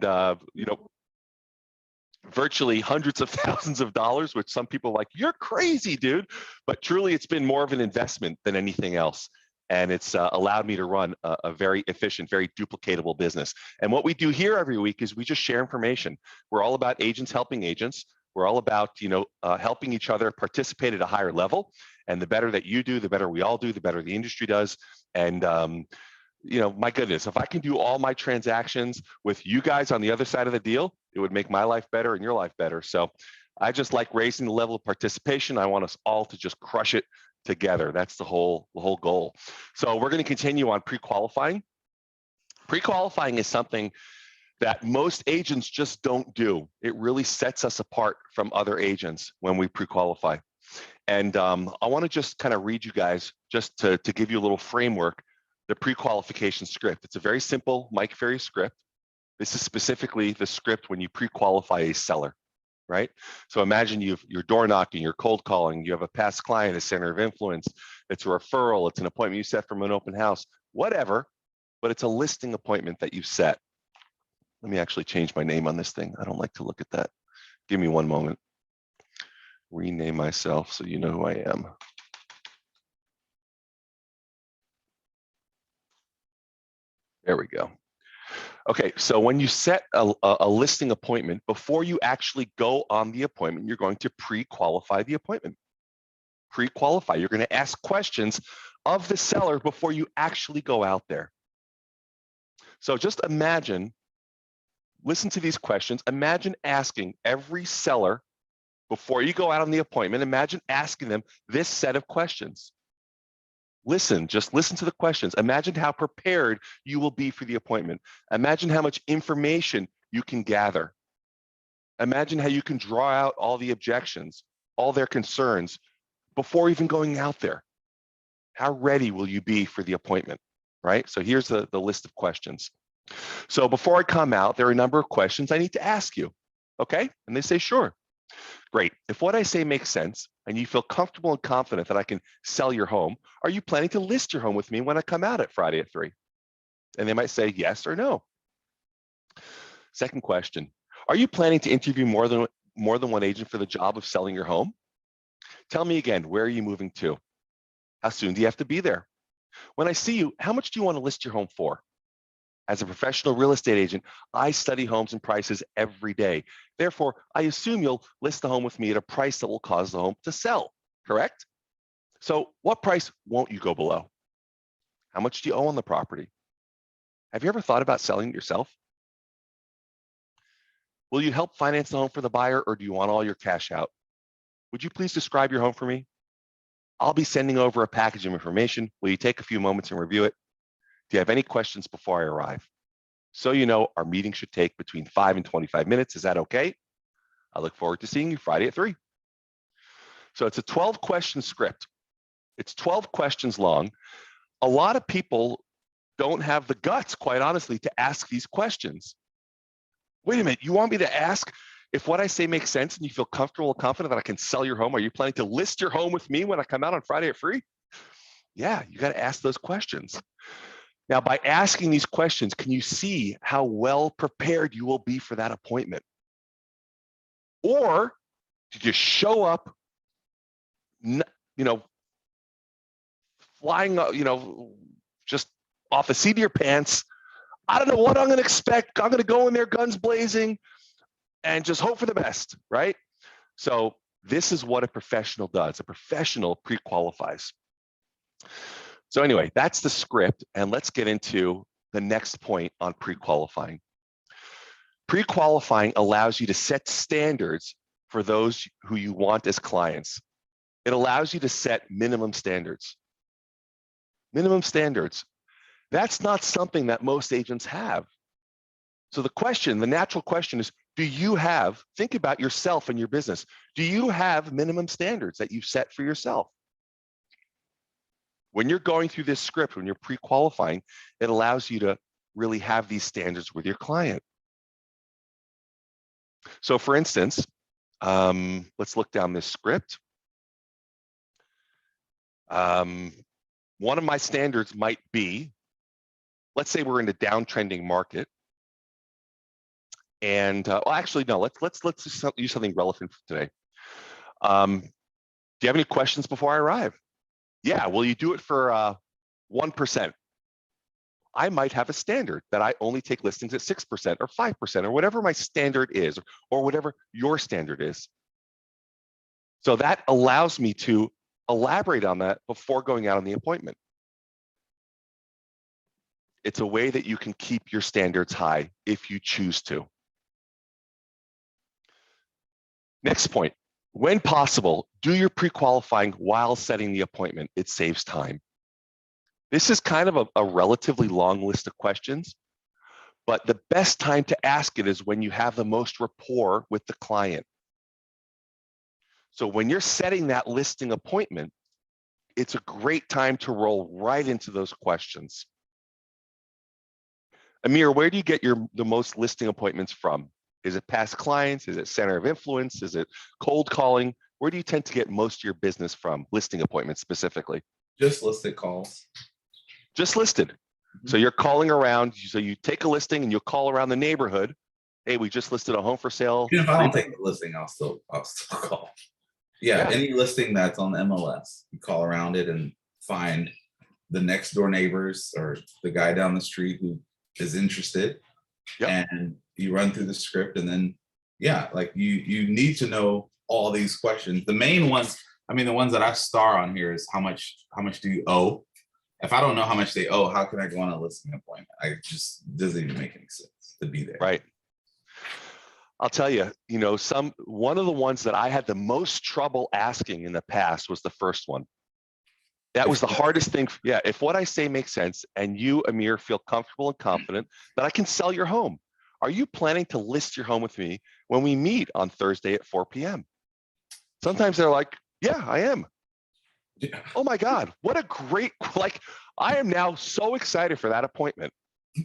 you know, virtually hundreds of thousands of dollars, which some people are like, you're crazy, dude. But truly, it's been more of an investment than anything else. And it's allowed me to run a very efficient, very duplicatable business. And what we do here every week is we just share information. We're all about agents helping agents. We're all about, you know, helping each other participate at a higher level. And the better that you do, the better we all do, the better the industry does. And you know, my goodness, if I can do all my transactions with you guys on the other side of the deal, it would make my life better and your life better. So I just like raising the level of participation. I want us all to just crush it together. That's the whole goal. So we're going to continue on pre-qualifying. Pre-qualifying is something that most agents just don't do. It really sets us apart from other agents when we pre-qualify. And I want to just kind of read you guys, just to give you a little framework, the pre-qualification script. It's a very simple Mike Ferry script. This is specifically the script when you pre-qualify a seller, right? So imagine you're door knocking, you're cold calling, you have a past client, a center of influence, it's a referral, it's an appointment you set from an open house, whatever, but it's a listing appointment that you've set. Let me actually change my name on this thing. I don't like to look at that. Give me one moment. Rename myself so you know who I am. There we go. Okay, so when you set a listing appointment, before you actually go on the appointment, you're going to pre-qualify the appointment. Pre-qualify, you're going to ask questions of the seller before you actually go out there. So just imagine, listen to these questions. Imagine asking every seller before you go out on the appointment, imagine asking them this set of questions. Just listen to the questions. Imagine how prepared you will be for the appointment. Imagine how much information you can gather. Imagine how you can draw out all the objections, all their concerns before even going out there. How ready will you be for the appointment, right? So here's the list of questions. So before I come out, there are a number of questions I need to ask you, okay? And they say, sure. Great. If what I say makes sense and you feel comfortable and confident that I can sell your home, are you planning to list your home with me when I come out at Friday at 3? And they might say yes or no. Second question, are you planning to interview more than one agent for the job of selling your home? Tell me again, where are you moving to? How soon do you have to be there? When I see you, how much do you want to list your home for? As a professional real estate agent, I study homes and prices every day. Therefore, I assume you'll list the home with me at a price that will cause the home to sell, correct? So what price won't you go below? How much do you owe on the property? Have you ever thought about selling it yourself? Will you help finance the home for the buyer, or do you want all your cash out? Would you please describe your home for me? I'll be sending over a package of information. Will you take a few moments and review it? Do you have any questions before I arrive? So you know, our meeting should take between 5 and 25 minutes. Is that okay? I look forward to seeing you Friday at 3. So it's a 12-question script. It's 12 questions long. A lot of people don't have the guts, quite honestly, to ask these questions. Wait a minute, you want me to ask if what I say makes sense and you feel comfortable and confident that I can sell your home? Are you planning to list your home with me when I come out on Friday at 3? Yeah, you got to ask those questions. Now, by asking these questions, can you see how well prepared you will be for that appointment? Or to just show up, you know, flying, you know, just off the seat of your pants. I don't know what I'm going to expect. I'm going to go in there guns blazing and just hope for the best, right? So this is what a professional does. A professional pre-qualifies. So anyway, that's the script, and let's get into the next point on pre-qualifying. Pre-qualifying allows you to set standards for those who you want as clients. It allows you to set minimum standards. Minimum standards. That's not something that most agents have. So the natural question is, do you have, think about yourself and your business. Do you have minimum standards that you've set for yourself? When you're going through this script, when you're pre-qualifying, it allows you to really have these standards with your client. So for instance, let's look down this script. One of my standards might be, let's say we're in a downtrending market. And well, actually, no. Let's just use something relevant for today. Do you have any questions before I arrive? Yeah. Will you do it for 1%? I might have a standard that I only take listings at 6% or 5% or whatever my standard is, or whatever your standard is. So that allows me to elaborate on that before going out on the appointment. It's a way that you can keep your standards high if you choose to. Next point, when possible, do your pre-qualifying while setting the appointment. It saves time. This is kind of a relatively long list of questions, but the best time to ask it is when you have the most rapport with the client. So when you're setting that listing appointment, it's a great time to roll right into those questions. Amir, where do you get the most listing appointments from? Is it past clients? Is it center of influence? Is it cold calling? Where do you tend to get most of your business from, listing appointments specifically? Just listed calls. Just listed. So you're calling around. So you take a listing and you'll call around the neighborhood. Hey, we just listed a home for sale. Even if I don't take the listing, I'll still call. Yeah, any listing that's on the MLS, you call around it and find the next door neighbors or the guy down the street who is interested. And you run through the script, and then like you need to know all these questions. The main ones, I mean, the ones that I star on here is how much do you owe? If I don't know how much they owe, how can I go on a listing appointment? I just doesn't even make any sense to be there. Right. I'll tell you, one of the ones that I had the most trouble asking in the past was the first one. That was the hardest thing. Yeah, if what I say makes sense and you, Amir, feel comfortable and confident that I can sell your home, are you planning to list your home with me when we meet on Thursday at 4 p.m.? Sometimes they're like, yeah, I am. Yeah. Oh my God, what a great, I am now so excited for that appointment.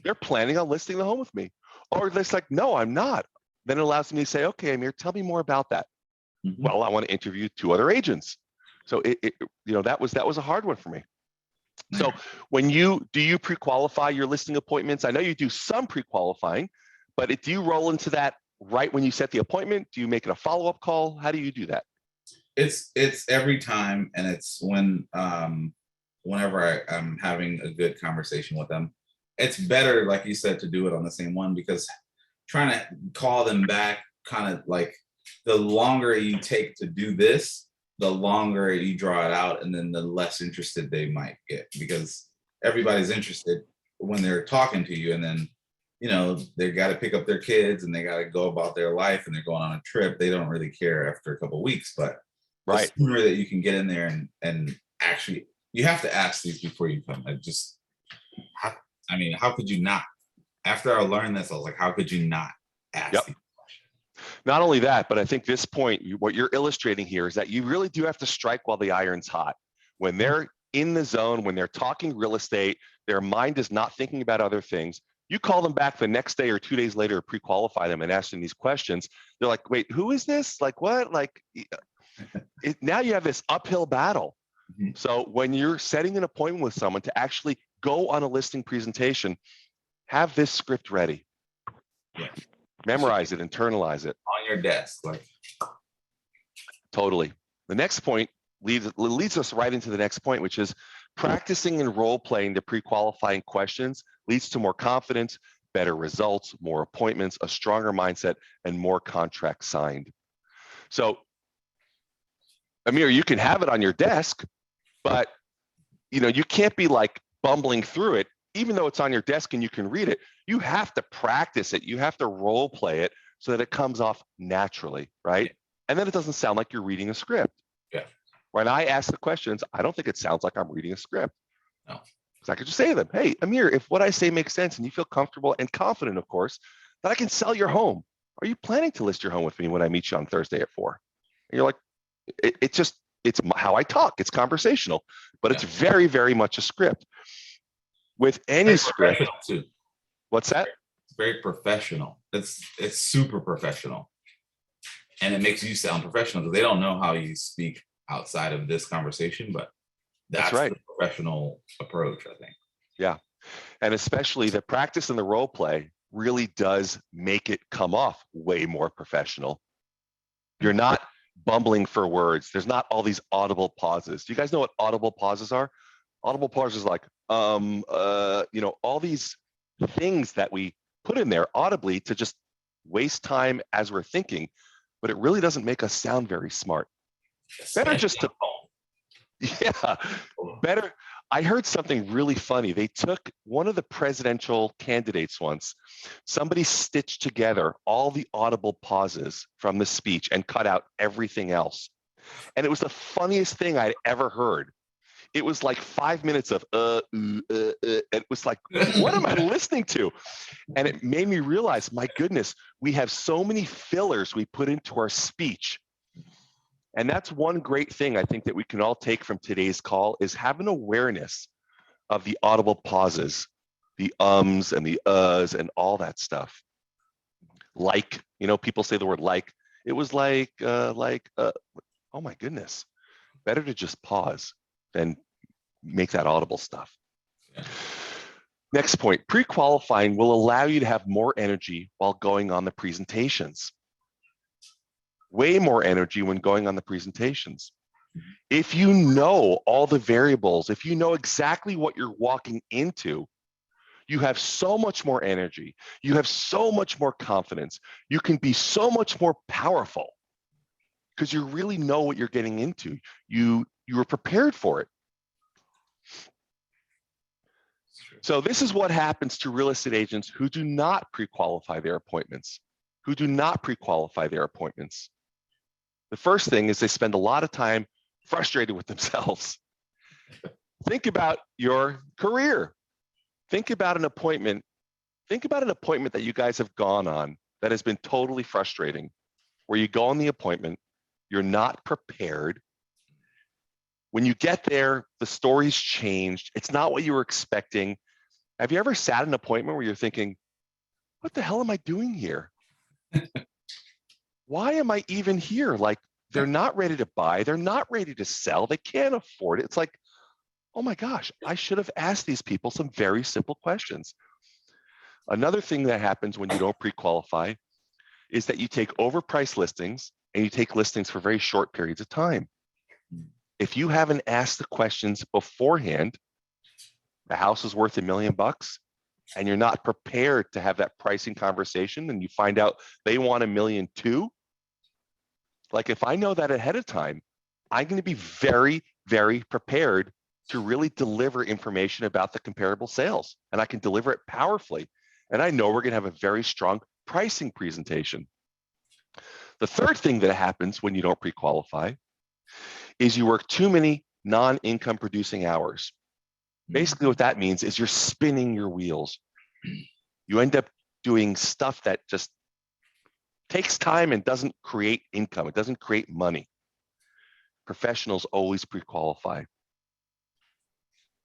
They're planning on listing the home with me. Or they're like, no, I'm not. Then it allows me to say, okay, Amir, tell me more about that. Mm-hmm. Well, I want to interview 2 other agents. So that was a hard one for me. So when do you pre-qualify your listing appointments? I know you do some pre-qualifying, but do you roll into that right when you set the appointment? Do you make it a follow-up call? How do you do that? It's every time, and it's whenever I'm having a good conversation with them. It's better, like you said, to do it on the same one, because trying to call them back, kind of like the longer you take to do this, the longer you draw it out, and then the less interested they might get, because everybody's interested when they're talking to you, and then they got to pick up their kids and they got to go about their life and they're going on a trip. They don't really care after a couple of weeks, but the sooner that you can get in there and actually, you have to ask these before you come. How could you not? After I learned this, I was like, how could you not ask these questions? Not only that, but I think this point, what you're illustrating here is that you really do have to strike while the iron's hot. When they're in the zone, when they're talking real estate, their mind is not thinking about other things. You call them back the next day or 2 days later, pre-qualify them and ask them these questions. They're like, wait, who is this? Like what? Now you have this uphill battle. Mm-hmm. So when you're setting an appointment with someone to actually go on a listing presentation, have this script ready. Yeah. Memorize it, internalize it. On your desk. Totally. The next point leads us right into the next point, which is practicing and role-playing the pre-qualifying questions leads to more confidence, better results, more appointments, a stronger mindset, and more contracts signed. So, Amir, you can have it on your desk, but you can't be bumbling through it. Even though it's on your desk and you can read it, you have to practice it. You have to role play it so that it comes off naturally, right? Yeah. And then it doesn't sound like you're reading a script. Yeah. When I ask the questions, I don't think it sounds like I'm reading a script. No. Because I could just say to them, hey, Amir, if what I say makes sense and you feel comfortable and confident, of course, that I can sell your home, are you planning to list your home with me when I meet you on Thursday at 4? And you're like, it's how I talk. It's conversational, but it's very, very much a script. With any script, too. What's that? It's very professional. It's super professional, and it makes you sound professional because they don't know how you speak outside of this conversation. But that's right. The professional approach, I think. Yeah, and especially the practice and the role play. really does make it come off way more professional. You're not bumbling for words. There's not all these audible pauses. Do you guys know what audible pauses are? Audible pauses like, all these things that we put in there audibly to just waste time as we're thinking, but it really doesn't make us sound very smart. Better just to, yeah, better. I heard something really funny. They took one of the presidential candidates once. Somebody stitched together all the audible pauses from the speech and cut out everything else. And it was the funniest thing I'd ever heard. It was like 5 minutes of it was like, what am I listening to? And it made me realize, my goodness, we have so many fillers we put into our speech. And that's one great thing I think that we can all take from today's call, is have an awareness of the audible pauses, the ums and the uhs and all that stuff. Like, people say the word like. It was like, oh my goodness, better to just pause than make that audible stuff. Yeah. Next point, pre-qualifying will allow you to have more energy while going on the presentations. Way more energy when going on the presentations. If you know all the variables, if you know exactly what you're walking into, you have so much more energy. You have so much more confidence. You can be so much more powerful because you really know what you're getting into. You were prepared for it. So this is what happens to real estate agents who do not pre-qualify their appointments, The first thing is they spend a lot of time frustrated with themselves. Think about your career. Think about an appointment. Think about an appointment that you guys have gone on that has been totally frustrating, where you go on the appointment, you're not prepared. When you get there, the story's changed. It's not what you were expecting. Have you ever sat in an appointment where you're thinking, what the hell am I doing here? Why am I even here? Like, they're not ready to buy. They're not ready to sell. They can't afford it. It's like, oh my gosh, I should have asked these people some very simple questions. Another thing that happens when you don't pre-qualify is that you take overpriced listings and you take listings for very short periods of time. If you haven't asked the questions beforehand, the house is worth $1 million and you're not prepared to have that pricing conversation, and you find out they want $1.2 million. Like, if I know that ahead of time, I'm going to be very, very prepared to really deliver information about the comparable sales, and I can deliver it powerfully. And I know we're going to have a very strong pricing presentation. The third thing that happens when you don't pre-qualify is you work too many non-income producing hours. Basically, what that means is you're spinning your wheels. You end up doing stuff that just takes time and doesn't create income. It doesn't create money. Professionals always pre-qualify.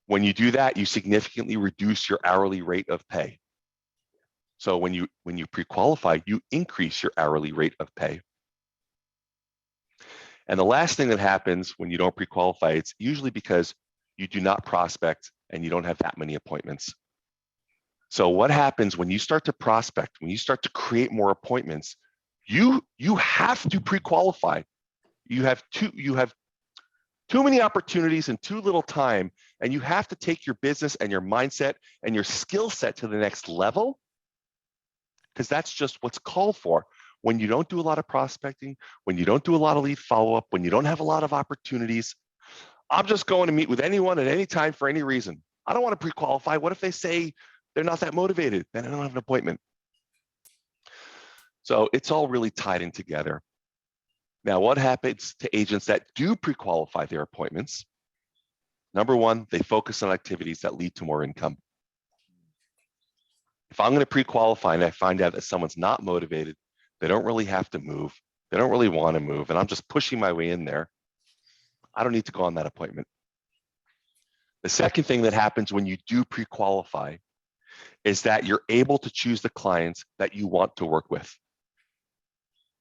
When you do that, you significantly reduce your hourly rate of pay. So when you pre-qualify, you increase your hourly rate of pay. And the last thing that happens when you don't pre-qualify, it's usually because you do not prospect and you don't have that many appointments. So what happens when you start to prospect, when you start to create more appointments, you have to pre-qualify. You have too many opportunities and too little time, and you have to take your business and your mindset and your skill set to the next level, because that's just what's called for. When you don't do a lot of prospecting, when you don't do a lot of lead follow-up, when you don't have a lot of opportunities, I'm just going to meet with anyone at any time for any reason. I don't want to pre-qualify. What if they say they're not that motivated? Then I don't have an appointment. So it's all really tied in together. Now, what happens to agents that do pre-qualify their appointments? Number one, they focus on activities that lead to more income. If I'm going to pre-qualify and I find out that someone's not motivated, they don't really have to move, they don't really want to move, and I'm just pushing my way in there, I don't need to go on that appointment. The second thing that happens when you do pre-qualify is that you're able to choose the clients that you want to work with,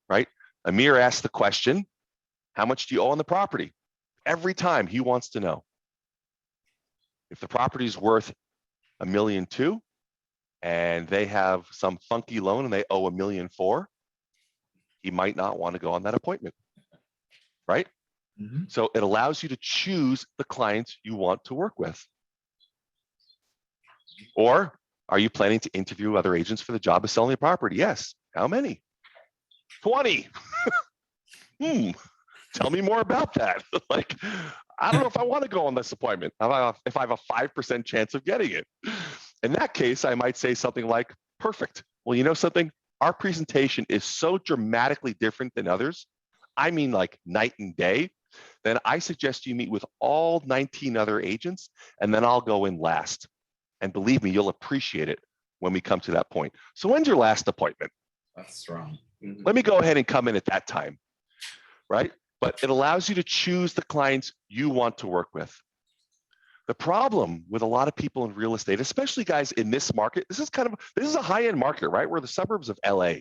right? Amir asked the question, how much do you owe on the property? Every time he wants to know. If the property is worth $1.2 million, and they have some funky loan and they owe $1.4 million, he might not want to go on that appointment, right? Mhm. So it allows you to choose the clients you want to work with. Or are you planning to interview other agents for the job of selling the property? Yes. How many? 20. Tell me more about that. Like, I don't know if I want to go on this appointment, if I have a 5% chance of getting it. In that case, I might say something like, perfect. Well, you know something? Our presentation is so dramatically different than others. I mean, like night and day. Then I suggest you meet with all 19 other agents, and then I'll go in last. And believe me, you'll appreciate it when we come to that point. So when's your last appointment? That's strong. Let me go ahead and come in at that time, right? But it allows you to choose the clients you want to work with. The problem with a lot of people in real estate, especially guys in this market, this is a high-end market, right? We're the suburbs of LA,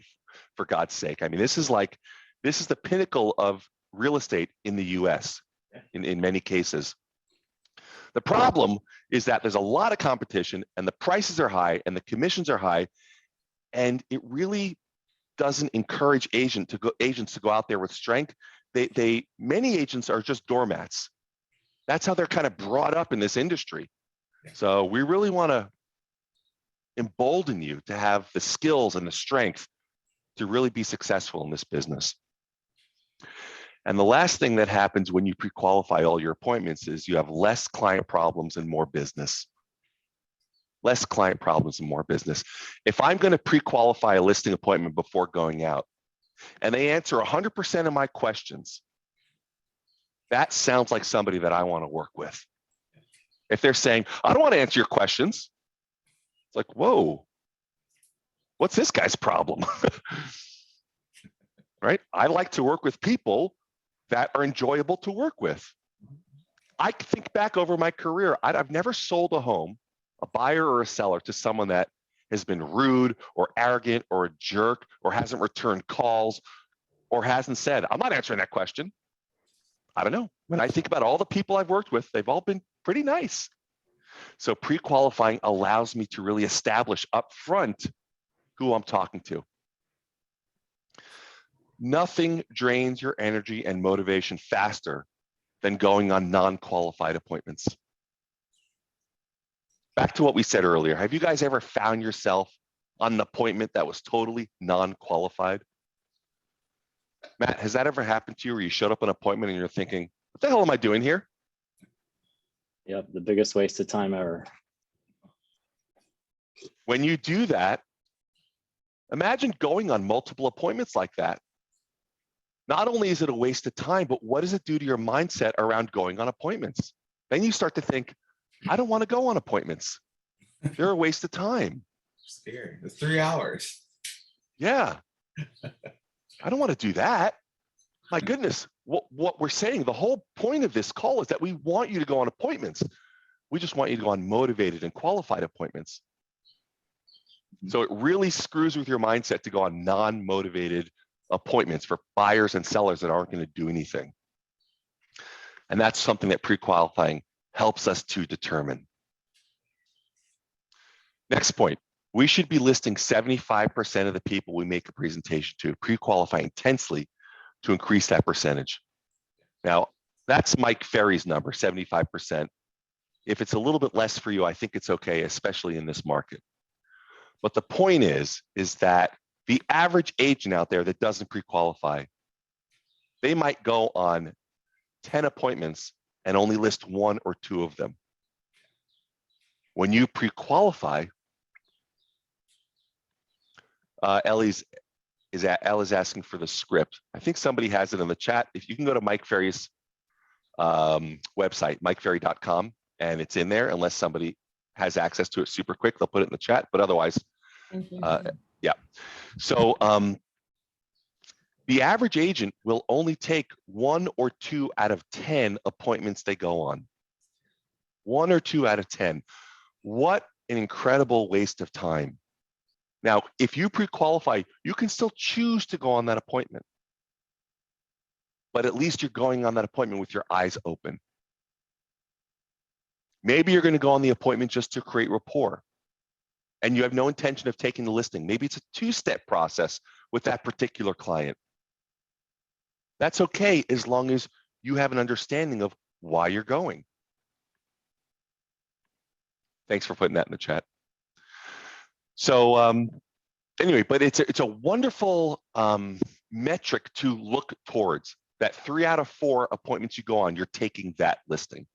for God's sake. I mean, this is the pinnacle of real estate in the US in many cases. The problem is that there's a lot of competition and the prices are high and the commissions are high, and it really doesn't encourage agents to go out there with strength. Many agents are just doormats. That's how they're kind of brought up in this industry. So we really want to embolden you to have the skills and the strength to really be successful in this business. And the last thing that happens when you pre-qualify all your appointments is you have less client problems and more business. Less client problems and more business. If I'm going to pre-qualify a listing appointment before going out, and they answer 100% of my questions, that sounds like somebody that I want to work with. If they're saying, I don't want to answer your questions, it's like, whoa, what's this guy's problem? Right? I like to work with people that are enjoyable to work with. I think back over my career, I've never sold a home, a buyer or a seller, to someone that has been rude or arrogant or a jerk or hasn't returned calls or hasn't said, I'm not answering that question. I don't know. When I think about all the people I've worked with, they've all been pretty nice. So pre-qualifying allows me to really establish up front who I'm talking to. Nothing drains your energy and motivation faster than going on non-qualified appointments. Back to what we said earlier. Have you guys ever found yourself on an appointment that was totally non-qualified? Matt, has that ever happened to you where you showed up on an appointment and you're thinking, what the hell am I doing here? Yep, the biggest waste of time ever. When you do that, imagine going on multiple appointments like that. Not only is it a waste of time, but what does it do to your mindset around going on appointments? Then you start to think, I don't want to go on appointments. They're a waste of time. Scary. It's 3 hours. Yeah. I don't want to do that. My goodness, what we're saying, the whole point of this call is that we want you to go on appointments. We just want you to go on motivated and qualified appointments. So it really screws with your mindset to go on non-motivated appointments for buyers and sellers that aren't going to do anything. And that's something that pre-qualifying helps us to determine. Next point, we should be listing 75% of the people we make a presentation to, pre-qualify intensely to increase that percentage. Now, that's Mike Ferry's number, 75%. If it's a little bit less for you, I think it's okay, especially in this market. But the point is that the average agent out there that doesn't pre-qualify, they might go on 10 appointments and only list 1 or 2 of them. When you pre-qualify, Ellie's asking for the script. I think somebody has it in the chat. If you can go to Mike Ferry's website, mikeferry.com, and it's in there, unless somebody has access to it super quick, they'll put it in the chat, but otherwise, yeah. So the average agent will only take 1 or 2 out of 10 appointments they go on. 1 or 2 out of 10. What an incredible waste of time. Now, if you pre-qualify, you can still choose to go on that appointment. But at least you're going on that appointment with your eyes open. Maybe you're going to go on the appointment just to create rapport. and you have no intention of taking the listing. Maybe it's a two-step process with that particular client. That's okay as long as you have an understanding of why you're going. Thanks for putting that in the chat. So anyway, but it's a wonderful metric to look towards, that 3 out of 4 appointments you go on, you're taking that listing.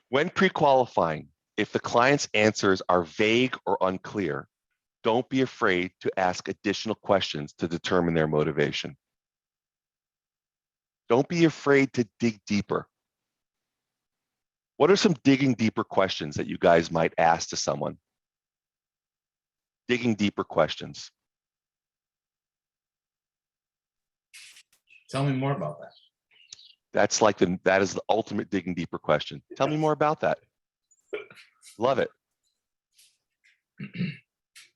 When pre-qualifying, if the client's answers are vague or unclear, don't be afraid to ask additional questions to determine their motivation. Don't be afraid to dig deeper. What are some digging deeper questions that you guys might ask to someone? Digging deeper questions. Tell me more about that. That is the ultimate digging deeper question. Tell me more about that. Love it.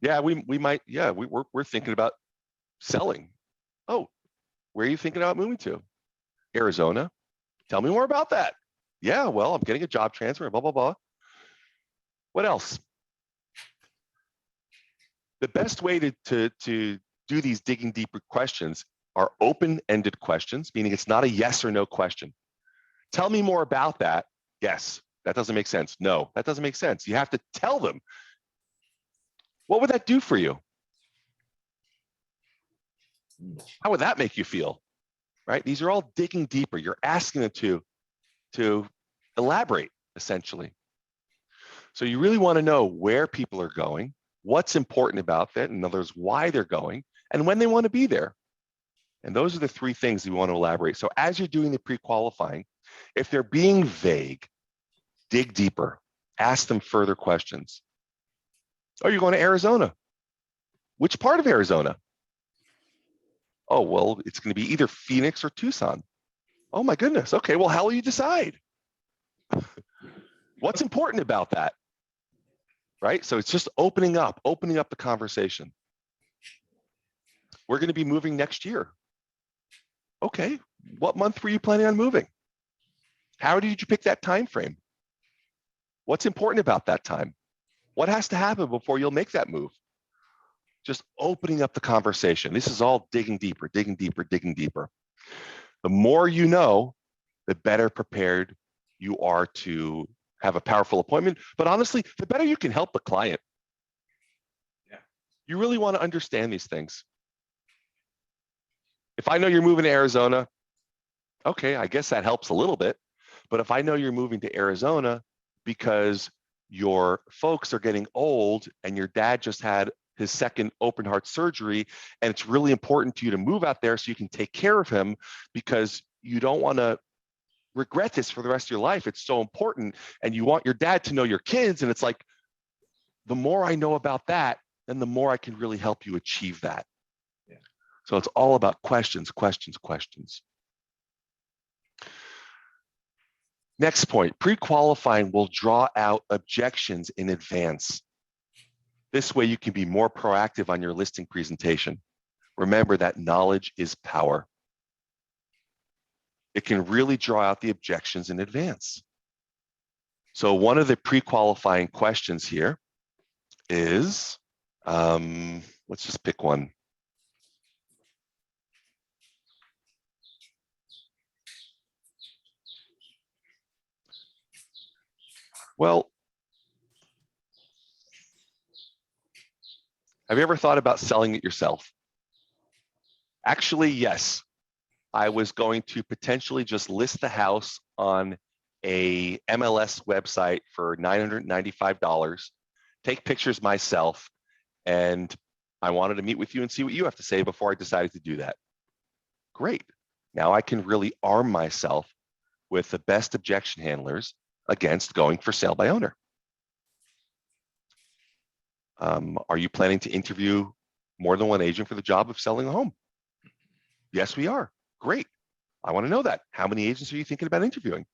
Yeah, we might. Yeah, we're thinking about selling. Oh, where are you thinking about moving to? Arizona. Tell me more about that. Yeah, well, I'm getting a job transfer. Blah blah blah. What else? The best way to do these digging deeper questions are open-ended questions, meaning it's not a yes or no question. Tell me more about that. Yes, that doesn't make sense. No, that doesn't make sense. You have to tell them. What would that do for you? How would that make you feel? Right? These are all digging deeper. You're asking them to elaborate, essentially. So you really want to know where people are going, what's important about that, in other words, why they're going, and when they want to be there. And those are the 3 things we want to elaborate. So as you're doing the pre-qualifying, if they're being vague, dig deeper, ask them further questions. Oh, you're going to Arizona. Which part of Arizona? Oh, well, it's going to be either Phoenix or Tucson. Oh my goodness. Okay, well, how will you decide? What's important about that? Right? So it's just opening up the conversation. We're going to be moving next year. Okay, what month were you planning on moving? How did you pick that time frame? What's important about that time? What has to happen before you'll make that move? Just opening up the conversation. This is all digging deeper, digging deeper, digging deeper. The more you know, the better prepared you are to have a powerful appointment. But honestly, the better you can help the client. Yeah. You really want to understand these things. If I know you're moving to Arizona, okay, I guess that helps a little bit. But if I know you're moving to Arizona because your folks are getting old and your dad just had his second open heart surgery, and it's really important to you to move out there so you can take care of him because you don't want to regret this for the rest of your life. It's so important. And you want your dad to know your kids. And it's like, the more I know about that, then the more I can really help you achieve that. Yeah. So it's all about questions, questions, questions. Next point, pre-qualifying will draw out objections in advance. This way you can be more proactive on your listing presentation. Remember that knowledge is power. It can really draw out the objections in advance. So one of the pre-qualifying questions here is, let's just pick one. Well, have you ever thought about selling it yourself? Actually, yes. I was going to potentially just list the house on a MLS website for $995, take pictures myself, and I wanted to meet with you and see what you have to say before I decided to do that. Great. Now I can really arm myself with the best objection handlers against going for sale by owner. Are you planning to interview more than one agent for the job of selling a home? Yes, we are. Great. I want to know that. How many agents are you thinking about interviewing?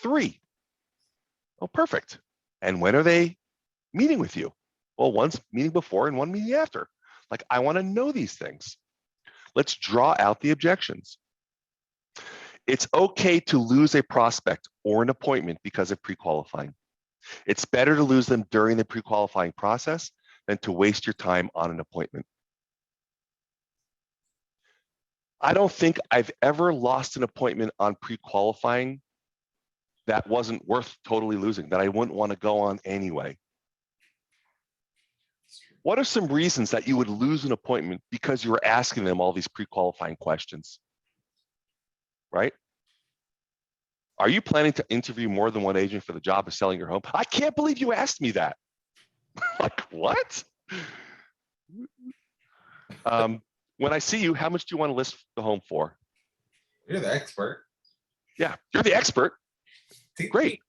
3. Oh, perfect. And when are they meeting with you? Well, one's meeting before and one meeting after. Like, I want to know these things. Let's draw out the objections. It's okay to lose a prospect or an appointment because of pre-qualifying. It's better to lose them during the pre-qualifying process than to waste your time on an appointment. I don't think I've ever lost an appointment on pre-qualifying that wasn't worth totally losing, that I wouldn't want to go on anyway. What are some reasons that you would lose an appointment because you were asking them all these pre-qualifying questions, right? Are you planning to interview more than one agent for the job of selling your home? I can't believe you asked me that. Like, what? When I see you, how much do you want to list the home for? You're the expert. Yeah, you're the expert. Teach Great. me.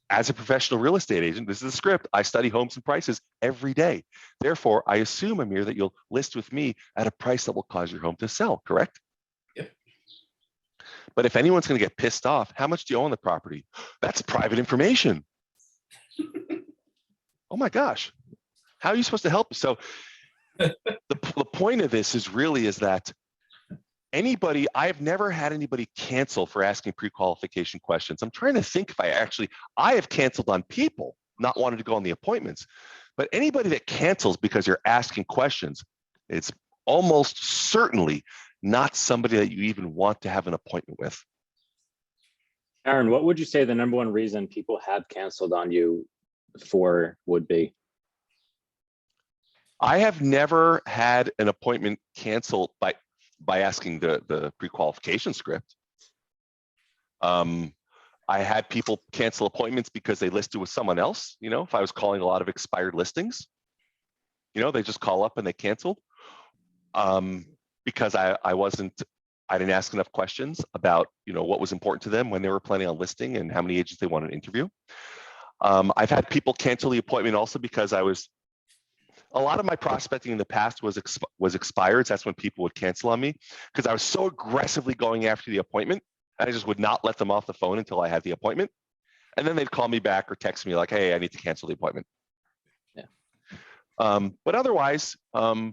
As a professional real estate agent, this is a script. I study homes and prices every day. Therefore, I assume, Amir, that you'll list with me at a price that will cause your home to sell, correct? Yep. But if anyone's going to get pissed off, how much do you own the property? That's private information. Oh my gosh. How are you supposed to help? So the point of this is that I've never had anybody cancel for asking pre-qualification questions. I'm trying to think if I have canceled on people not wanting to go on the appointments, but anybody that cancels because you're asking questions, it's almost certainly not somebody that you even want to have an appointment with. Aaron, what would you say the number one reason people have canceled on you for would be? I have never had an appointment canceled by asking the pre-qualification script. I had people cancel appointments because they listed with someone else. You know, if I was calling a lot of expired listings, you know, they just call up and they canceled because I didn't ask enough questions about, you know, what was important to them when they were planning on listing and how many agents they wanted to interview. I've had people cancel the appointment also because a lot of my prospecting in the past was expired. That's when people would cancel on me because I was so aggressively going after the appointment. I just would not let them off the phone until I had the appointment. And then they'd call me back or text me like, hey, I need to cancel the appointment. Yeah. But otherwise, I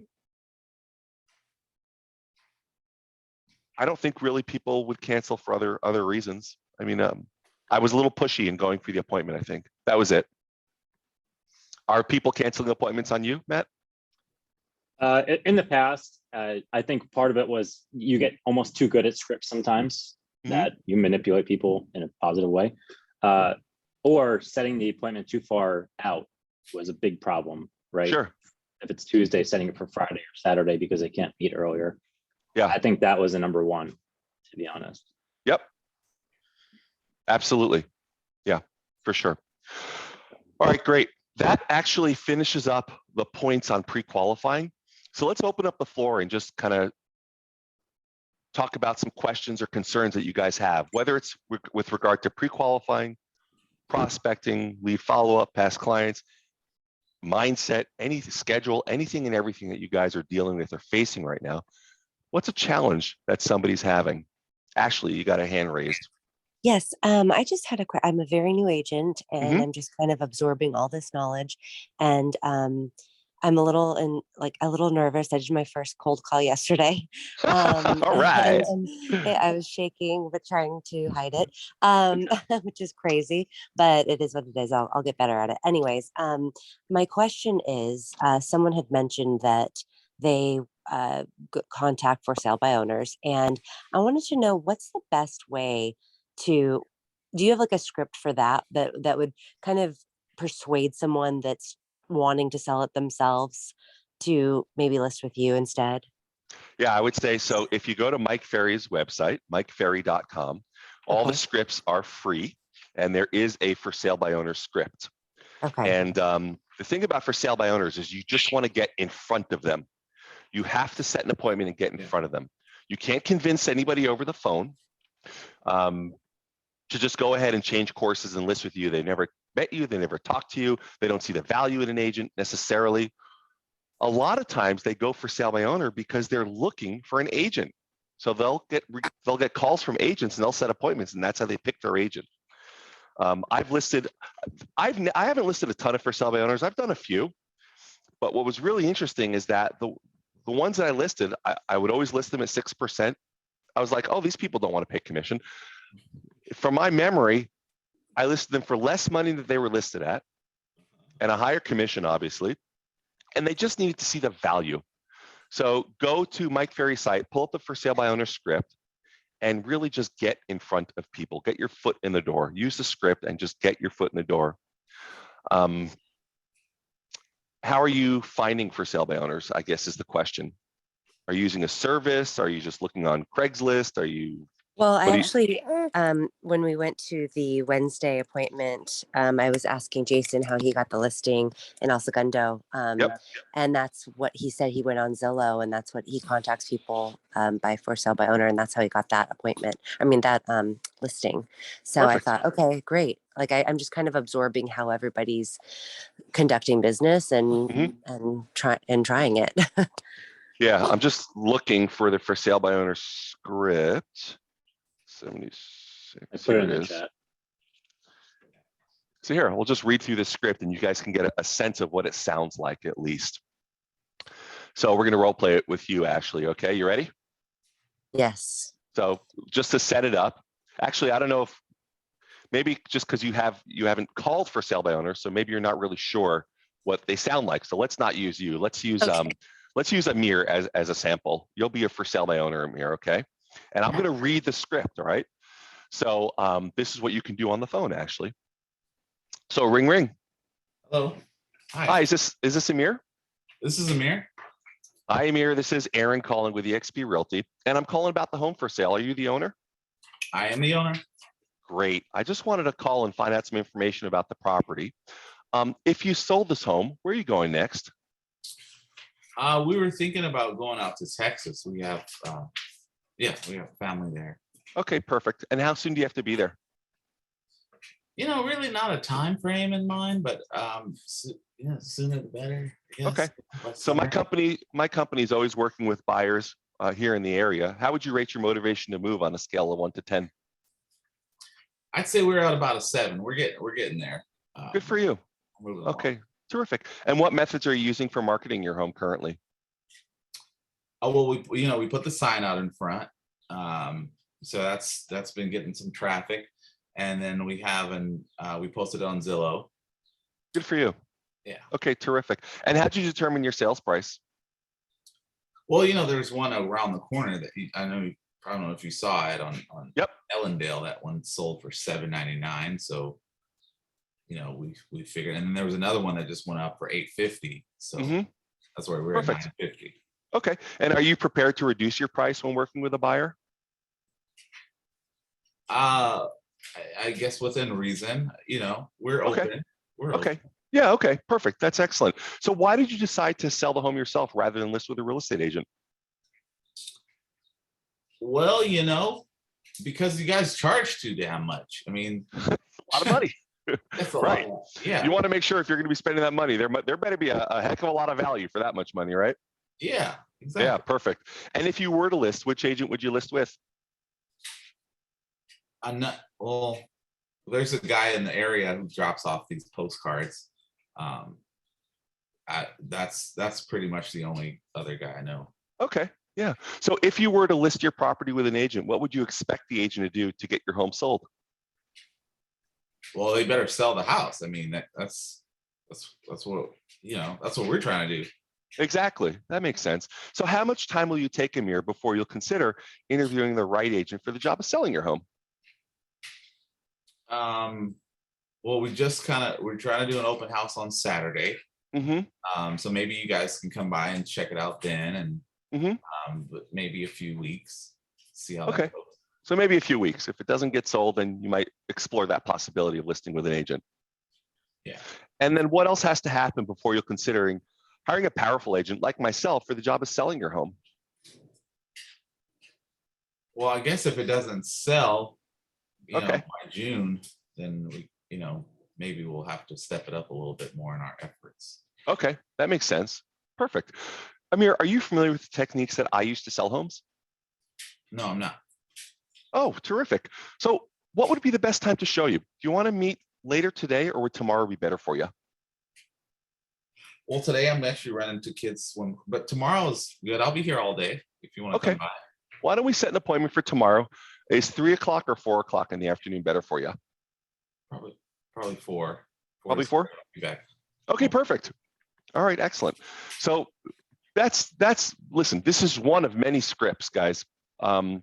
don't think really people would cancel for other reasons. I mean, I was a little pushy in going for the appointment, I think. That was it. Are people canceling appointments on you, Matt? In the past, I think part of it was you get almost too good at scripts sometimes that you manipulate people in a positive way, or setting the appointment too far out was a big problem, right? Sure. If it's Tuesday, setting it for Friday or Saturday because they can't meet earlier. Yeah. I think that was the number one, to be honest. Yep. Absolutely. Yeah, for sure. All right, great. That actually finishes up the points on pre-qualifying. So let's open up the floor and just kind of talk about some questions or concerns that you guys have, whether it's with regard to pre-qualifying, prospecting, lead follow-up, past clients, mindset, any schedule, anything and everything that you guys are dealing with or facing right now. What's a challenge that somebody's having? Ashley, you got a hand raised. Yes, I just had I'm a very new agent and Mhm. I'm just kind of absorbing all this knowledge. And I'm a little nervous. I did my first cold call yesterday. All right. I was shaking, but trying to hide it, which is crazy, but it is what it is. I'll get better at it. Anyways, my question is, someone had mentioned that they contact for sale by owners, and I wanted to know what's the best way do you have like a script for that would kind of persuade someone that's wanting to sell it themselves to maybe list with you instead? Yeah, I would say so. If you go to Mike Ferry's website, mikeferry.com, all the Okay. scripts are free, and there is a for sale by owner script. Okay. And the thing about for sale by owners is you just want to get in front of them. You have to set an appointment and get in front of them. You can't convince anybody over the phone to just go ahead and change courses and list with you. They never met you, they never talked to you, they don't see the value in an agent necessarily. A lot of times they go for sale by owner because they're looking for an agent. So they'll get calls from agents and they'll set appointments, and that's how they pick their agent. I haven't listed a ton of for sale by owners. I've done a few, but what was really interesting is that the ones that I listed, I would always list them at 6%. I was like, oh, these people don't want to pay commission. From my memory, I listed them for less money than they were listed at and a higher commission, obviously. And they just needed to see the value. So go to Mike Ferry's site, pull up the for sale by owner script, and really just get in front of people. Get your foot in the door. Use the script and just get your foot in the door. How are you finding for sale by owners, I guess is the question. Are you using a service? Are you just looking on Craigslist? Are you? Well, I What do you- actually, when we went to the Wednesday appointment, I was asking Jason how he got the listing in El Segundo. Yep. And that's what he said. He went on Zillow, and that's what he contacts people by for sale by owner, and that's how he got that appointment. I mean, that listing. So Perfect. I thought, okay, great. Like I'm just kind of absorbing how everybody's conducting business and Mhm. trying it. Yeah, I'm just looking for the for sale by owner script. 76. I put Here it in it the is. chat. So here, we'll just read through the script and you guys can get a sense of what it sounds like at least. So we're going to role play it with you, Ashley. Okay, you ready? Yes. So just to set it up, actually, I don't know if maybe just because you haven't called for sale by owner, so maybe you're not really sure what they sound like. So let's not use you. Let's use Amir as a sample. You'll be a for sale by owner, Amir. Okay, and I'm going to read the script. All right. So this is what you can do on the phone, Ashley. So ring ring. Hello. Hi. Hi, is this Amir? This is Amir. Hi, Amir. This is Aaron calling with eXp Realty, and I'm calling about the home for sale. Are you the owner? I am the owner. Great. I just wanted to call and find out some information about the property. If you sold this home, where are you going next? We were thinking about going out to Texas. We have family there. Okay, perfect. And how soon do you have to be there? Really not a time frame in mind, but sooner the better. I guess. Okay. By So my summer. company is always working with buyers here in the area. How would you rate your motivation to move on a scale of 1 to 10? I'd say we're at about a 7. We're getting there. Good for you. Moving along. Okay, terrific. And what methods are you using for marketing your home currently? Oh well, we put the sign out in front, so that's been getting some traffic, and then we posted on Zillow. Good for you. Yeah. Okay, terrific. And how did you determine your sales price? Well, there's one around the corner that I don't know if you saw it on Yep. Ellendale. That one sold for $799. So we figured, and then there was another one that just went up for $850. So that's why we're Perfect. at $950. Okay. And are you prepared to reduce your price when working with a buyer? I guess within reason. We're Okay. open. We're Okay. open. Yeah, okay, perfect. That's excellent. So why did you decide to sell the home yourself rather than list with a real estate agent? Well, because you guys charge too damn much. I mean, A lot of money. that's a Right. lot. Yeah. You want to make sure if you're going to be spending that money, there better be a heck of a lot of value for that much money, right? Yeah. Exactly. Yeah, perfect. And if you were to list, which agent would you list with? Well, there's a guy in the area who drops off these postcards. That's pretty much the only other guy I know. Okay, yeah. So if you were to list your property with an agent, what would you expect the agent to do to get your home sold? Well, they better sell the house. I mean, that's what that's what we're trying to do. Exactly, that makes sense. So how much time will you take, Amir, before you'll consider interviewing the right agent for the job of selling your home? Well, we're trying to do an open house on Saturday. So maybe you guys can come by and check it out then, and but maybe a few weeks, see how that goes. So maybe a few weeks. If it doesn't get sold, then you might explore that possibility of listing with an agent. Yeah. And then what else has to happen before you're considering hiring a powerful agent like myself for the job of selling your home? Well, I guess if it doesn't sell, Okay. by June, then we, maybe we'll have to step it up a little bit more in our efforts. Okay, that makes sense. Perfect. Amir, are you familiar with the techniques that I use to sell homes? No, I'm not. Oh, terrific. So what would be the best time to show you? Do you want to meet later today, or would tomorrow be better for you? Well, today I'm actually running to kids swim, but tomorrow is good. I'll be here all day if you want to come by. Why don't we set an appointment for tomorrow? Is 3 o'clock or 4 o'clock in the afternoon better for you? Probably four. Probably to four? six, I'll be back. Okay, perfect. All right, excellent. So that's listen, this is one of many scripts, guys. I'm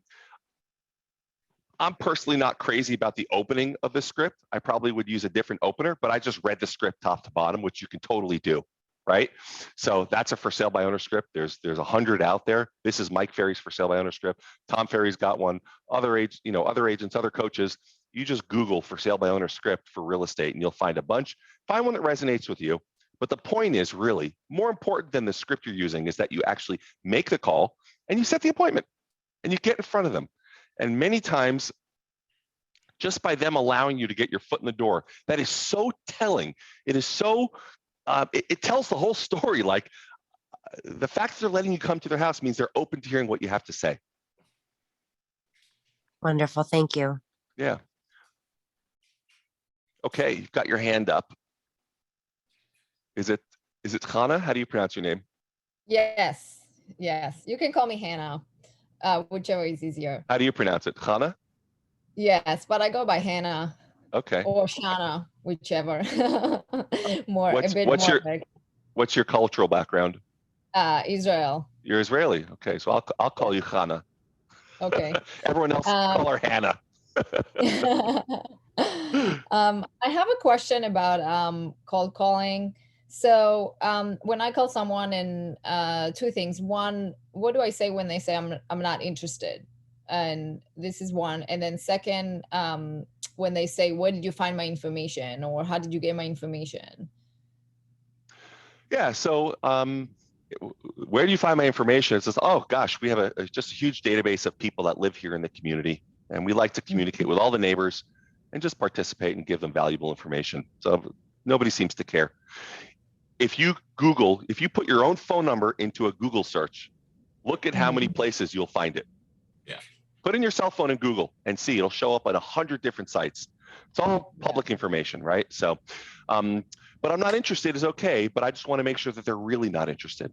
personally not crazy about the opening of the script. I probably would use a different opener, but I just read the script top to bottom, which you can totally do, right? So that's a for sale by owner script. There's 100 out there. This is Mike Ferry's for sale by owner script. Tom Ferry's got one. Other agents, other coaches. You just Google for sale by owner script for real estate, and you'll find a bunch. Find one that resonates with you. But the point is really more important than the script you're using is that you actually make the call and you set the appointment and you get in front of them. And many times, just by them allowing you to get your foot in the door, that is so telling. It is so, it tells the whole story. Like the fact that they're letting you come to their house means they're open to hearing what you have to say. Wonderful. Thank you. Yeah. Okay, you've got your hand up. Is it Hannah? How do you pronounce your name? Yes, yes. You can call me Hannah, whichever is easier. How do you pronounce it? Hannah? Yes, but I go by Hannah Okay. or Shana, whichever. What's your cultural background? Israel. You're Israeli. Okay, so I'll call you Hannah. Okay. Everyone else call her Hannah. I have a question about cold calling. So when I call someone, and two things. One, what do I say when they say I'm not interested? And this is one. And then second, when they say, where did you find my information, or how did you get my information? Yeah, so where do you find my information? It says, oh gosh, we have just a huge database of people that live here in the community, and we like to communicate with all the neighbors and just participate and give them valuable information. So nobody seems to care. If you put your own phone number into a Google search, look at how many places you'll find it. Yeah. Put in your cell phone in Google and see, it'll show up on 100 different sites. It's all public information, right? So, but I'm not interested is okay, but I just want to make sure that they're really not interested.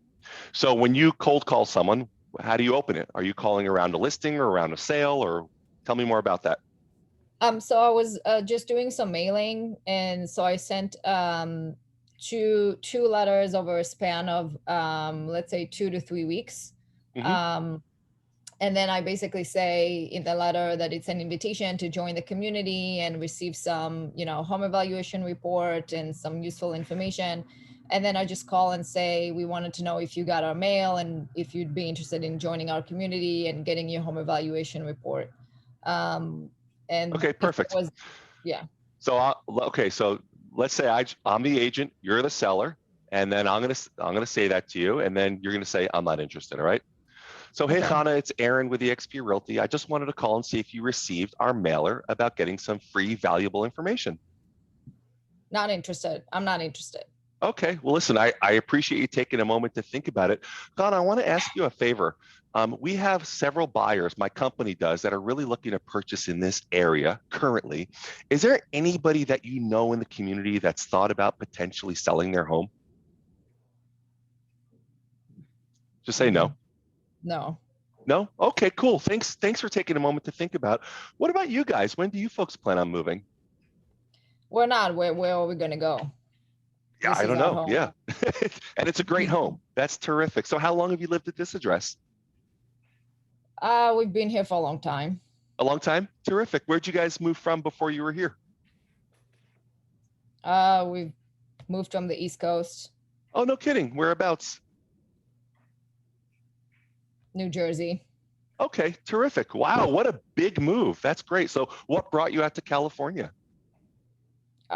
So when you cold call someone, how do you open it? Are you calling around a listing or around a sale, or tell me more about that? So I was just doing some mailing, and so I sent two letters over a span of let's say 2 to 3 weeks. And then I basically say in the letter that it's an invitation to join the community and receive some, home evaluation report and some useful information. And then I just call and say, we wanted to know if you got our mail and if you'd be interested in joining our community and getting your home evaluation report. And okay, perfect. Yeah. So so let's say I'm the agent, you're the seller, and then I'm gonna say that to you, and then you're gonna say I'm not interested. All right. So hey, Hannah, it's Aaron with eXp Realty. I just wanted to call and see if you received our mailer about getting some free, valuable information. Not interested. I'm not interested. Okay. Well, listen, I appreciate you taking a moment to think about it. Hannah, I want to ask you a favor. We have several buyers, my company does, that are really looking to purchase in this area currently. Is there anybody that you know in the community that's thought about potentially selling their home? Just say no. No. No? Okay, cool. Thanks for taking a moment to think about. What about you guys? When do you folks plan on moving? We're not. Where are we going to go? Yeah, I don't know. Yeah. And it's a great home. That's terrific. So how long have you lived at this address? We've been here for a long time. A long time? Terrific. Where'd you guys move from before you were here? We've moved from the East Coast. Oh, no kidding. Whereabouts? New Jersey. Okay, terrific. Wow, what a big move. That's great. So what brought you out to California?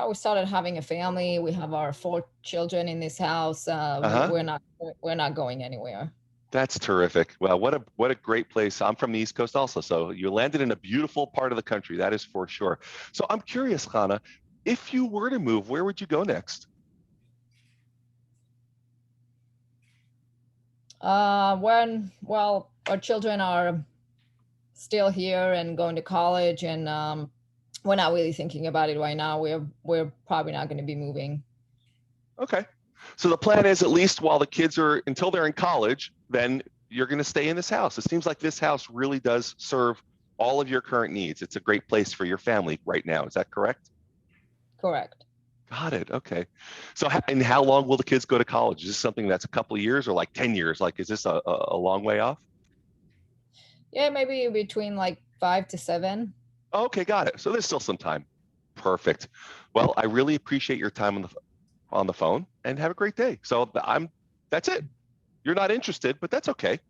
We started having a family. We have our 4 children in this house. We're not going anywhere. That's terrific. Well, what a great place. I'm from the East Coast also. So you landed in a beautiful part of the country. That is for sure. So I'm curious, Hannah, if you were to move, where would you go next? Well, our children are still here and going to college, and we're not really thinking about it right now. We're probably not going to be moving. Okay. So the plan is, at least while the kids are, until they're in college, then you're going to stay in this house. It seems like this house really does serve all of your current needs. It's a great place for your family right now. Is that correct? Correct. Got it. Okay. So, and how long will the kids go to college? Is this something that's a couple of years or like 10 years? Like, is this a long way off? Yeah, maybe between like 5 to 7. Okay, got it. So there's still some time. Perfect. Well, I really appreciate your time on the phone, and have a great day. So that's it. You're not interested, but that's okay.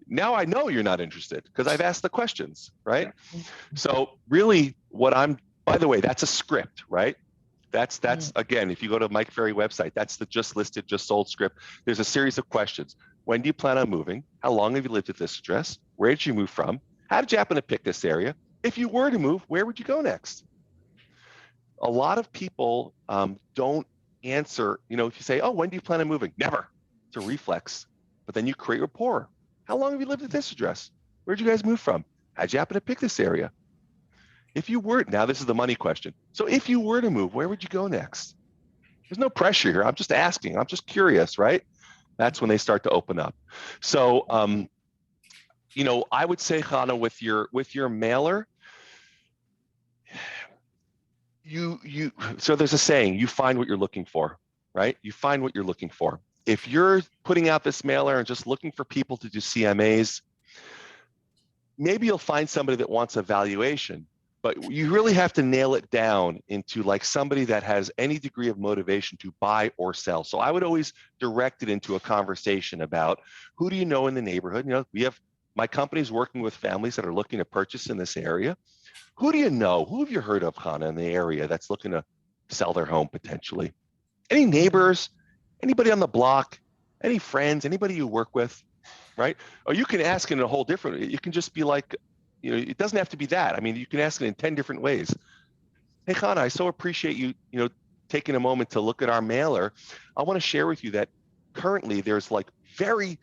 Now I know you're not interested because I've asked the questions, right? So really by the way, that's a script, right? That's again, if you go to Mike Ferry website, that's the just listed, just sold script. There's a series of questions. When do you plan on moving? How long have you lived at this address? Where did you move from? How did you happen to pick this area? If you were to move, where would you go next? A lot of people don't answer, if you say, oh, when do you plan on moving? Never. It's a reflex. But then you create rapport. How long have you lived at this address? Where'd you guys move from? How'd you happen to pick this area? If you were, now this is the money question. So if you were to move, where would you go next? There's no pressure here. I'm just asking. I'm just curious, right? That's when they start to open up. So, I would say, Hannah, with your mailer, so there's a saying, you find what you're looking for, right? You find what you're looking for. If you're putting out this mailer and just looking for people to do CMAs, maybe you'll find somebody that wants a valuation, but you really have to nail it down into like somebody that has any degree of motivation to buy or sell. So I would always direct it into a conversation about who do you know in the neighborhood? My company's working with families that are looking to purchase in this area. Who do you know? Who have you heard of, Hannah, in the area that's looking to sell their home potentially? Any neighbors? Anybody on the block? Any friends? Anybody you work with? Right? Or you can ask in a whole different, you can just be like, it doesn't have to be that. I mean, you can ask it in 10 different ways. Hey, Hannah, I so appreciate you, taking a moment to look at our mailer. I want to share with you that currently there's like very,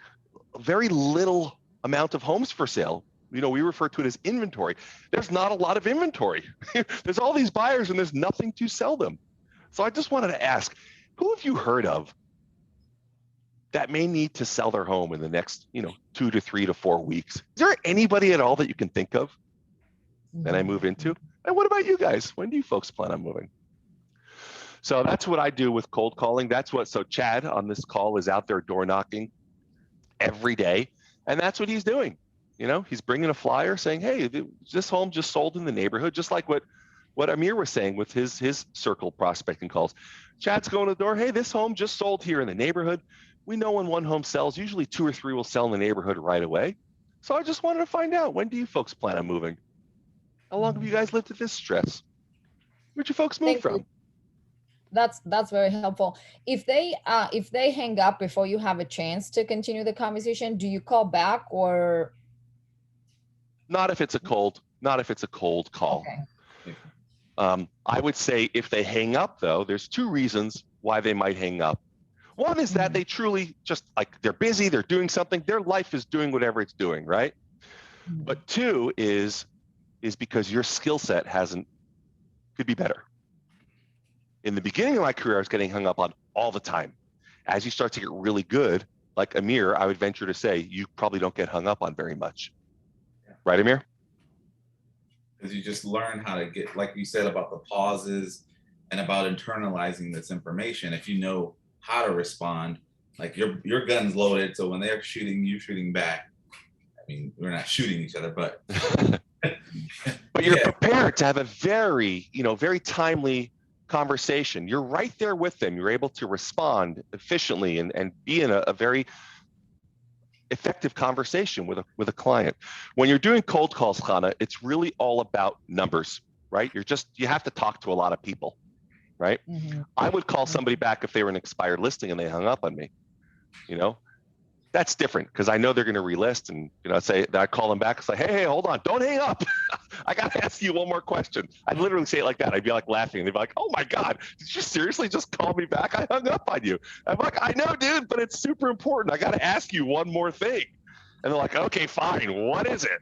very little amount of homes for sale. We refer to it as inventory. There's not a lot of inventory. There's all these buyers and there's nothing to sell them. So I just wanted to ask, who have you heard of that may need to sell their home in the next, 2 to 3 to 4 weeks? Is there anybody at all that you can think of that I move into? And what about you guys? When do you folks plan on moving? So that's what I do with cold calling. So Chad on this call is out there door knocking every day. And that's what he's doing. He's bringing a flyer saying, hey, this home just sold in the neighborhood, just like what Amir was saying with his circle prospecting calls. Chad's going to the door. Hey, this home just sold here in the neighborhood. We know when one home sells, usually 2 or 3 will sell in the neighborhood right away. So I just wanted to find out, when do you folks plan on moving? How long have you guys lived at this address? Where'd you folks move from? That's very helpful. If they hang up before you have a chance to continue the conversation, do you call back or? Not if it's a cold call. Okay. I would say if they hang up, though, there's 2 reasons why they might hang up. One is that they truly just they're busy, they're doing something, their life is doing whatever it's doing, right? But 2 is because your skill set could be better. In the beginning of my career, I was getting hung up on all the time. As you start to get really good, like Amir, I would venture to say you probably don't get hung up on very much. Right, Amir? Because you just learn how to get, like you said, about the pauses and about internalizing this information. If you know how to respond, like your gun's loaded, so when they're shooting, you shooting back. I mean, we're not shooting each other, but but you're prepared to have a very, very timely conversation. You're right there with them. You're able to respond efficiently and be in a very effective conversation with a client. When you're doing cold calls, Hannah, it's really all about numbers, right? You have to talk to a lot of people, right? I would call somebody back if they were an expired listing and they hung up on me. That's different because I know they're going to relist, and I call them back and say, hey, hold on, don't hang up. I got to ask you one more question. I'd literally say it like that. I'd be like laughing, and they'd be like, oh my God, did you seriously just call me back? I hung up on you. I'm like, I know, dude, but it's super important. I got to ask you one more thing. And they're like, okay, fine. What is it?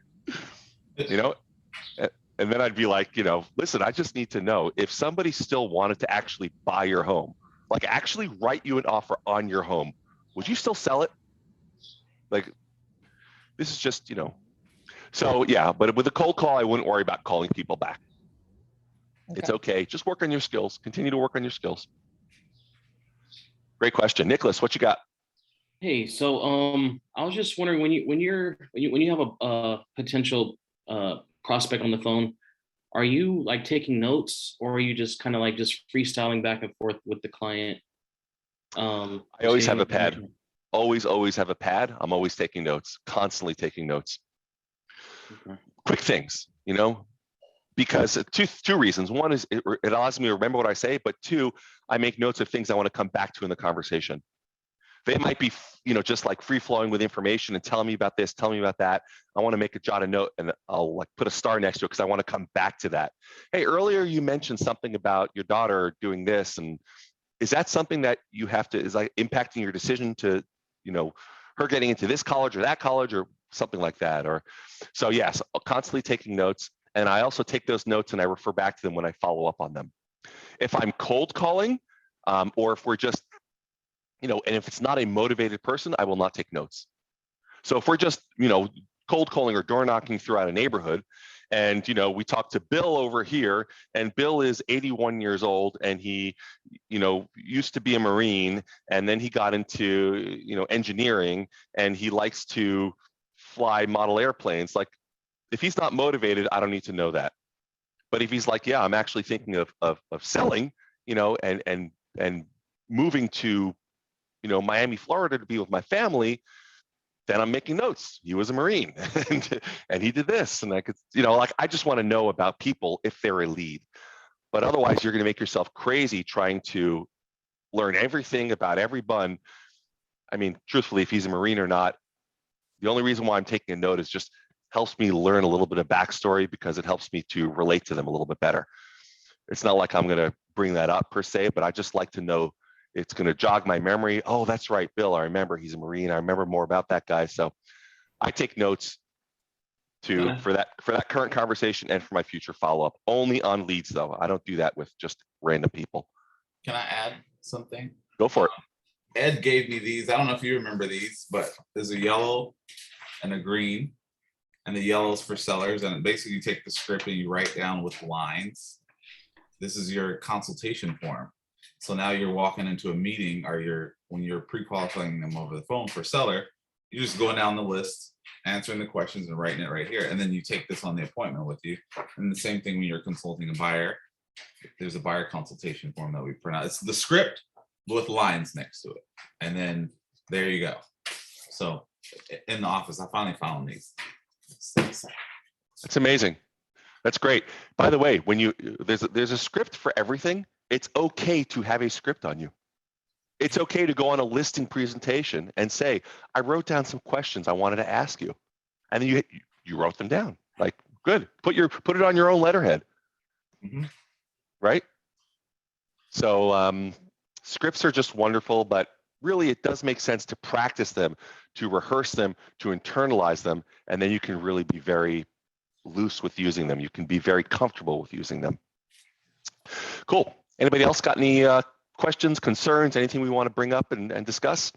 And then I'd be like, listen, I just need to know if somebody still wanted to actually buy your home, like actually write you an offer on your home, would you still sell it? Like, this is just, so yeah, but with a cold call, I wouldn't worry about calling people back. It's okay. Just work on your skills. Continue to work on your skills. Great question. Nicholas, what you got? Hey, so I was just wondering when you have a potential prospect on the phone, are you like taking notes, or are you just kind of like just freestyling back and forth with the client? I always have a pad. Always have a pad. I'm always taking notes, constantly taking notes. Okay. Quick things, because two reasons. One is it allows me to remember what I say, but two, I make notes of things I want to come back to in the conversation. They might be, just like free flowing with information and telling me about this, telling me about that. I want to make a jot a note and I'll like put a star next to it because I want to come back to that. Hey, earlier you mentioned something about your daughter doing this, and is that something that you have to, is like impacting your decision to, her getting into this college or that college or something like that? Or so yes, constantly taking notes. And I also take those notes and I refer back to them when I follow up on them. If I'm cold calling, or if we're just, and if it's not a motivated person, I will not take notes. So if we're just, cold calling or door knocking throughout a neighborhood, and we talk to Bill over here, and Bill is 81 years old, and he, used to be a Marine, and then he got into, engineering, and he likes to fly model airplanes. Like, if he's not motivated, I don't need to know that. But if he's like, yeah, I'm actually thinking of selling, and moving to, Miami, Florida to be with my family, then I'm making notes. He was a Marine and he did this. And I could, I just want to know about people if they're a lead. But otherwise, you're going to make yourself crazy trying to learn everything about every bun. I mean, truthfully, if he's a Marine or not, the only reason why I'm taking a note is just helps me learn a little bit of backstory because it helps me to relate to them a little bit better. It's not like I'm going to bring that up per se, but I just like to know. It's going to jog my memory. Oh, that's right, Bill. I remember he's a Marine. I remember more about that guy. So I take notes for that current conversation and for my future follow-up. Only on leads, though. I don't do that with just random people. Can I add something? Go for it. Ed gave me these. I don't know if you remember these, but there's a yellow and a green, and the yellow's for sellers. And basically, you take the script and you write down with lines. This is your consultation form. So now you're walking into a meeting, or when you're pre-qualifying them over the phone for seller, you're just going down the list, answering the questions and writing it right here. And then you take this on the appointment with you. And the same thing when you're consulting a buyer. There's a buyer consultation form that we print out. It's the script with lines next to it. And then there you go. So in the office, I finally found these. That's amazing. That's great. By the way, when there's a script for everything. It's okay to have a script on you. It's okay to go on a listing presentation and say, I wrote down some questions I wanted to ask you. And then you wrote them down. Like, good. Put it on your own letterhead. Mm-hmm. Right? So scripts are just wonderful, but really it does make sense to practice them, to rehearse them, to internalize them, and then you can really be very loose with using them. You can be very comfortable with using them. Cool. Anybody else got any questions, concerns, anything we want to bring up and discuss?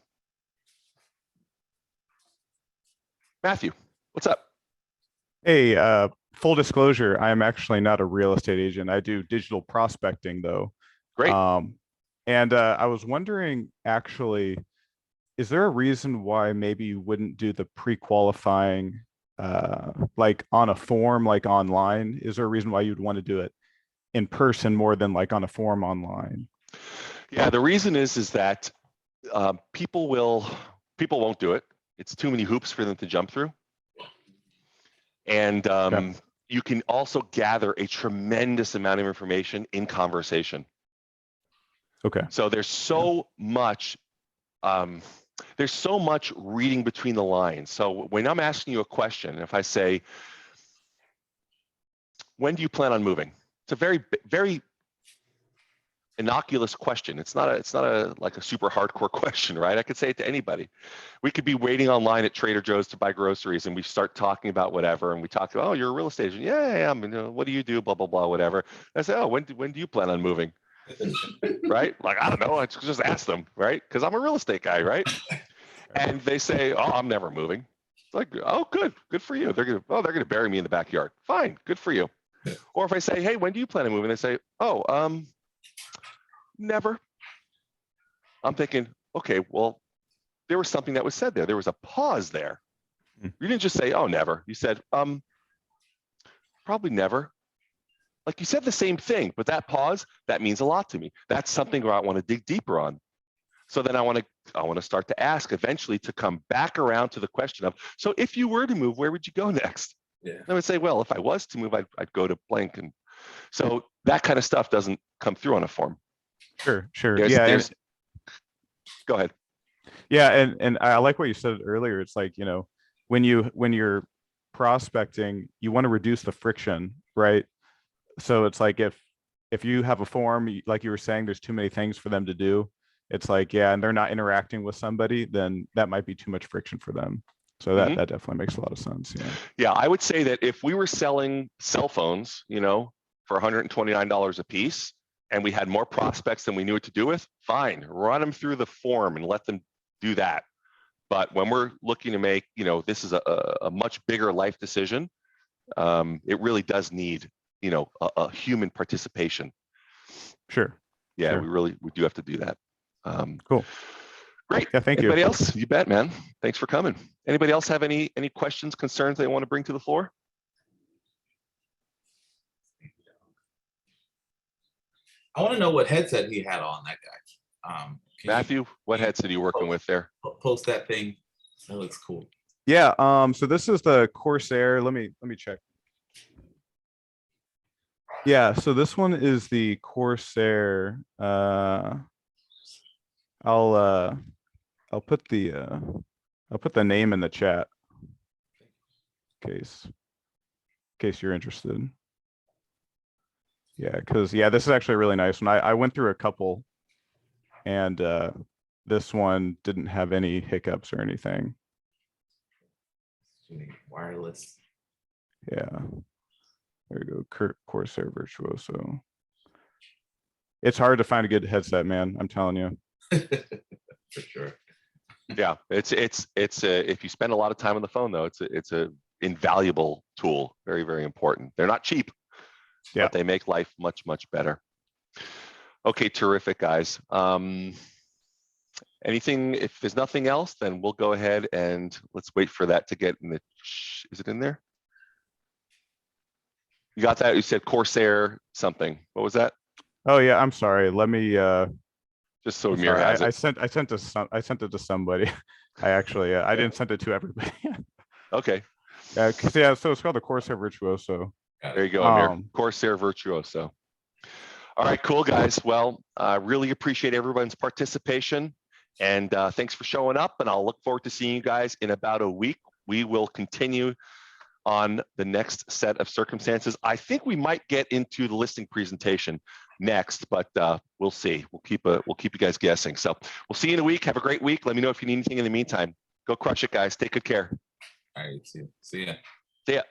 Matthew, what's up? Hey, full disclosure, I am actually not a real estate agent. I do digital prospecting though. Great. And I was wondering, actually, is there a reason why maybe you wouldn't do the pre-qualifying like on a form, like online? Is there a reason why you'd want to do it in person more than like on a form online? Yeah, the reason is that people won't do it. It's too many hoops for them to jump through. And you can also gather a tremendous amount of information in conversation. Okay. So there's so much reading between the lines. So when I'm asking you a question, if I say, when do you plan on moving? It's a very, very innocuous question. It's not a like a super hardcore question, right? I could say it to anybody. We could be waiting online at Trader Joe's to buy groceries, and we start talking about whatever, and we talk about, oh, you're a real estate agent. Yeah, I'm. What do you do? Blah blah blah, whatever. I say, oh, when do you plan on moving? Right? Like, I don't know. I just ask them, right? Because I'm a real estate guy, right? And they say, oh, I'm never moving. It's like, oh, good for you. They're gonna bury me in the backyard. Fine, good for you. Or if I say, hey, when do you plan to move? And they say, oh, never. I'm thinking, okay, well, there was something that was said there. There was a pause there. Hmm. You didn't just say, oh, never. You said, probably never. Like you said the same thing, but that pause, that means a lot to me. That's something where I want to dig deeper on. So then I want to start to ask eventually to come back around to the question of, so if you were to move, where would you go next? Yeah. I would say, well, if I was to move, I'd go to blank. And so that kind of stuff doesn't come through on a form. Sure. There's, go ahead. Yeah, and I like what you said earlier. It's like, when you're prospecting, you want to reduce the friction, right? So it's like if you have a form, like you were saying, there's too many things for them to do. It's like, yeah, and they're not interacting with somebody, then that might be too much friction for them. So that definitely makes a lot of sense. Yeah. Yeah, I would say that if we were selling cell phones, for $129 a piece, and we had more prospects than we knew what to do with, fine, run them through the form and let them do that. But when we're looking to make, this is a much bigger life decision, it really does need, a human participation. Sure. Yeah, Sure. we do have to do that. Cool. Great. Yeah, thank you. Anybody else? You bet, man. Thanks for coming. Anybody else have any questions, concerns they want to bring to the floor? I want to know what headset he had on, that guy. Matthew, what headset are you working with there? Post that thing. That looks cool. Yeah. So this is the Corsair. Let me check. Yeah. So this one is the Corsair. I'll put the name in the chat in case you're interested. Yeah, because this is actually a really nice one. I went through a couple, and this one didn't have any hiccups or anything. Wireless. Yeah. There you go, Corsair Virtuoso. It's hard to find a good headset, man. I'm telling you. For sure. Yeah, it's if you spend a lot of time on the phone, though, it's a invaluable tool. Very, very important. They're not cheap, but they make life much, much better. Okay, terrific, guys. Anything, if there's nothing else, then we'll go ahead and let's wait for that to get in the, is it in there? You got that? You said Corsair something. What was that? Oh yeah, I'm sorry. Let me just so Amir has it. I sent it to somebody. I didn't send it to everybody. Okay. So it's called the Corsair Virtuoso. There you go, Amir. Corsair Virtuoso. All right, cool, guys. Well, I really appreciate everyone's participation, and thanks for showing up, and I'll look forward to seeing you guys in about a week. We will continue on the next set of circumstances. I think we might get into the listing presentation next, but we'll see. We'll keep you guys guessing. So we'll see you in a week. Have a great week. Let me know if you need anything in the meantime. Go crush it, guys. Take good care. All right, see ya. See ya.